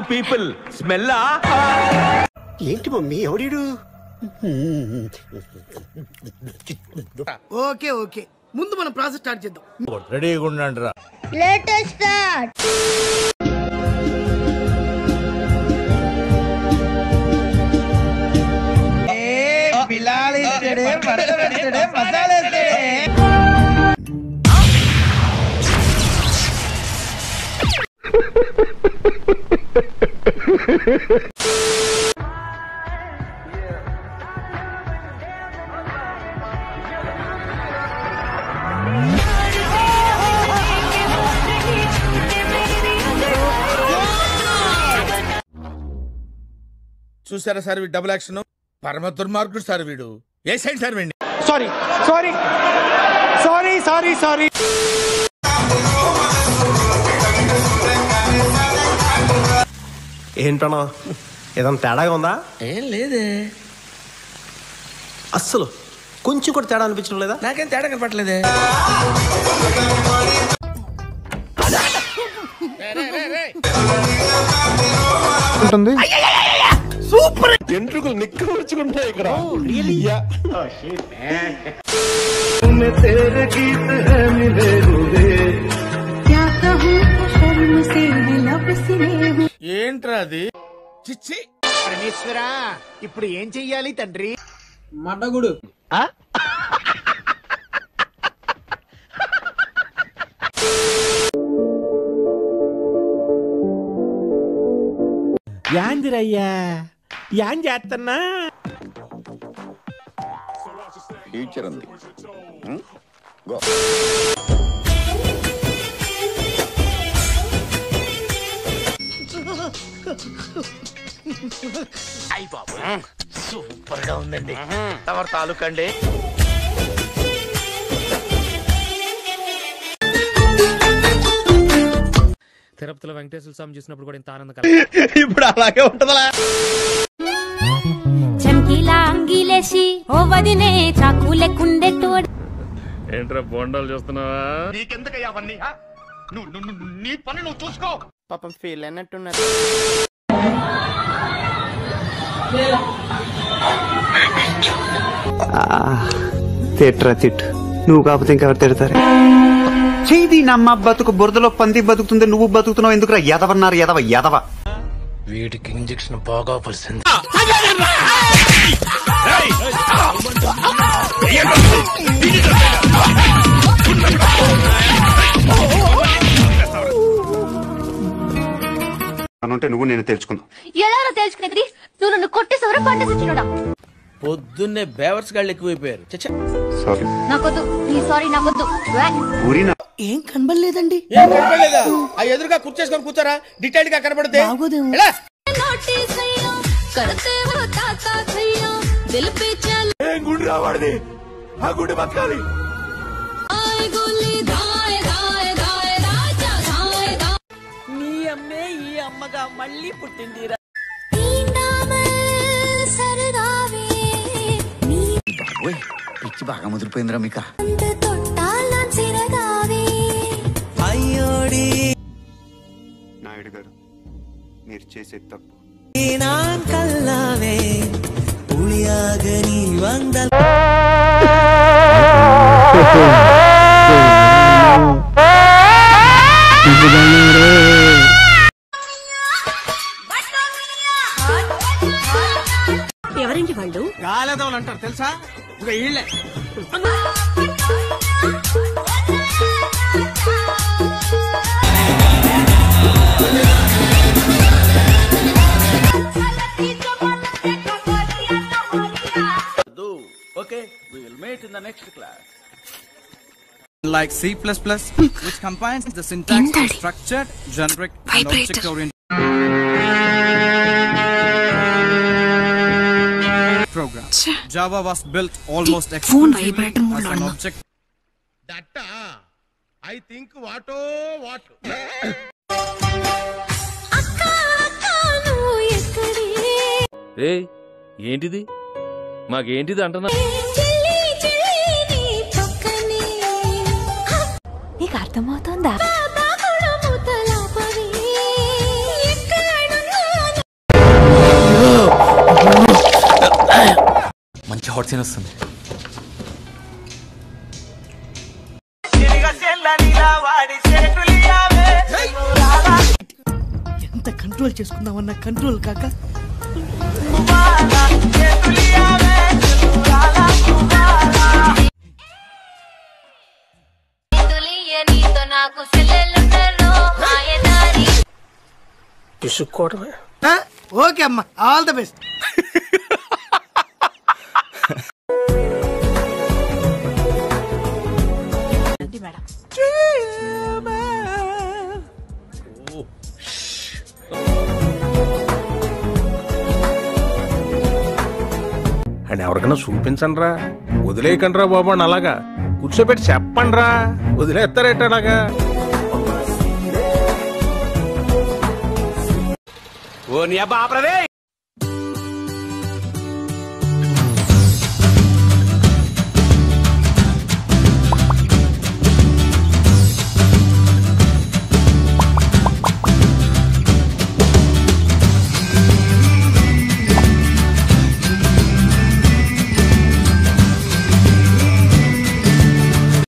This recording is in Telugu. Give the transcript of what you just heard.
పీపుల్ స్మెల్లా? ఏంటి మమ్మీ ఎవడీడు? ఓకే ఓకే, ముందు మనం ప్రాసెస్ స్టార్ట్ చేద్దాం. రెడీగా ఉండండి రా. Latest start. చూసారా సార్ వీడు డబుల్ యాక్షన్? పరమ దుర్మార్గుడు సార్ వీడు. ఏ సైడ్ సార్ వీడిని? Sorry sorry sorry sorry sorry. ఏంటన్నా ఏదన్నా తేడాగా ఉందా? ఏం లేదే, అస్సలు కొంచెం కూడా తేడా అనిపించడం లేదా? నాకేం తేడా కనపట్లేదే. ఉంటుంది సూపర్. ఎంట్రుకలు నిక్కవచ్చుకుంటాయి ఇక్కడ. ఏంట్రా అది? చిచ్చి పరమేశ్వరా, ఇప్పుడు ఏం చెయ్యాలి తండ్రి? మడ్డగుడు యాందిరయ్యా యాన్ చేస్తున్నా? ఫ్యూచర్ ఉంది. సూపర్ గా ఉందండి. తమరు తాలూకండి. తిరుపతిలో వెంకటేశ్వర స్వామి చూసినప్పుడు కూడా ఇంత ఆనందం. ఇప్పుడు అలాగే ఉంటదా? చంకీలా అంగిలేసి ఓ వదినే చాకులెక్కుండే తోడు. ఏంట్రా బోండాలు చూస్తున్నావా? నీకెందుకయ్యా అవన్నీ? నీ పని నువ్వు చూసుకో. పాపం ఫీల్ అన్నట్టున్నారు. తిట్రా తిట్టు, నువ్వు కాకపోతే ఇంకెవరు తిడతారు? చేది నమ్మ బతుకు బురదలో పంది బతుకుతుంది, నువ్వు బతుకుతున్నావు ఎందుకురా? ఎదవన్నారు ఎదవ ఎదవ. వీటికి ఇంజక్షన్ బాగా పలిసింది. అనుంటే నువ్వు నేను తెలుసుకుందాం. ఎలా తెలుసుకునేది? నువ్వు నన్ను కొట్టేసవరా పండేసిచ్చినోడా? పొద్దున్నే బేవర్స్ గాళ్ళు ఎక్కువైపోయారు. సారీ నాకొద్దు, నీ సారీ నాకొద్దు. ఏం కనబడలేదండి. ఏం కనబడలేదా? ఆ ఎదురుగా కూర్చేసుకొని కూర్చోరా, డీటెయిల్ గా కనబడితే. ఏం గుడి రావాడిది? ఆ గుడి బతకాలి. నీ అమ్మే ఈ అమ్మగా మళ్ళీ పుట్టిందిరా. పిచ్చి బాగా ముదిరిపోయిందిరా మీకా. నాయుడు గారు, మీరు చేసే తప్పు. ఎవరండి వాళ్ళు? గాలేదోళ్ళు అంటారు తెలుసా? ఇంకా ఈళ్ళే. Okay, we will meet in the next class. Like C++, which combines the syntax of structured, generic, and object-oriented program. Java was built almost exclusively as an object. That I think వాటో వాట్. ఏయ్ ఏంటిది? మాకేంటిది అంటున్నా? నీకు అర్థమవుతుందా? హాట్ సీన్ వస్తుంది. ఎంత కంట్రోల్ చేసుకుందామన్నా కంట్రోల్ కాక ఓకే అమ్మా, ఆల్ ద బెస్ట్. అని ఎవరికైనా చూపించండి రా, వదిలేయకండి రా బాబు అని అలాగా కూర్చోబెట్టి చెప్పండి రా, వదిలేస్తారేట అలాగా. ఓ నీ అబ్బా ఆపరదే.